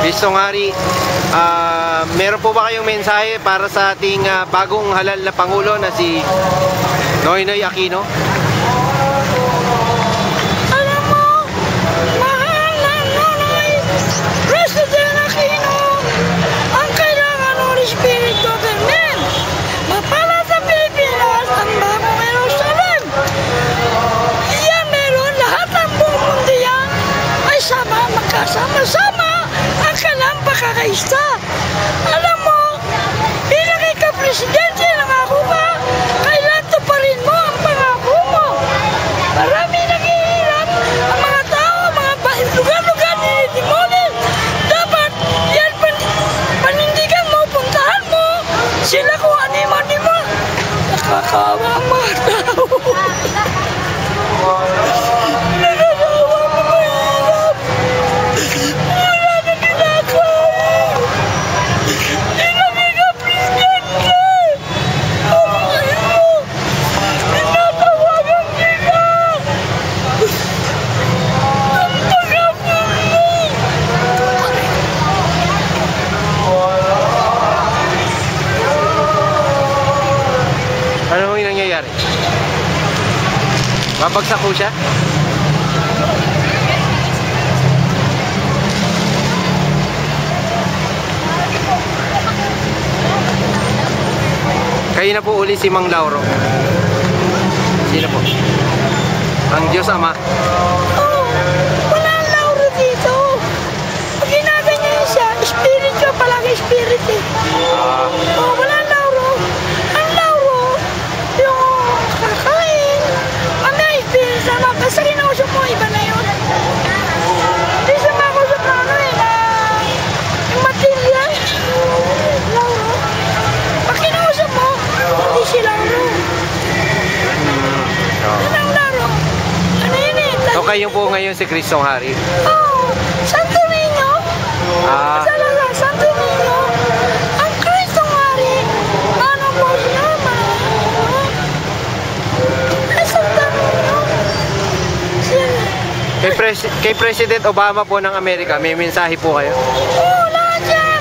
Kristong Hari, meron po ba kayong mensahe para sa ating bagong halal na Pangulo na si Noynoy Aquino? Alam mo, mahal na Noynoy, President Aquino, ang kailangan ng Spirit Government. Mapala sa Pilipinas ang bagong Jerusalem. Iyan meron lahat ng buong mundo yan ay sama, magkasama-sama ang kailangan pakakaista. Alam mo, bilang ika-presidente ng ako ba, kailan tuparin mo ang pangako mo. Marami naghihirap ang mga tao, mga lugar-lugar ni Timonin. Dapat yan panindigan mo, puntahan mo. Sila kung anima. Nakakawa ang mga tao. Nakakawa ang mahirap. Wala na ginagawa. Ilang ika-presidente. Ang mahirap. Tinatawagan nila. Ang tagapon mo. Ano yung nangyayari? Babagsak po siya? Kayo na po uli si Mang Lauro. Sino po? Ang Diyos Ama. Oh, wala ang Lauro dito. Pag ginaganyan siya, spirit ka palagi, spirit eh. Oh, wala ang Lauro. Ang Lauro, yung kakain, may spirit sama. Basta kinausap mo, iba na yun. Hindi siya makausap na ano eh, na yung material. Lauro. Pag kinausap mo, hindi si Lauro. Yan ang Lauro. Ano yun eh? So kayo po ngayon si Kristong Hari. Oh, Santo Niño. Salaga, Santo Niño. Ang Kristong Hari. Ano mo naman? Ay, Santo Niño. Kay President Obama po ng Amerika, may mensahe po kayo? Oh, lahat yan.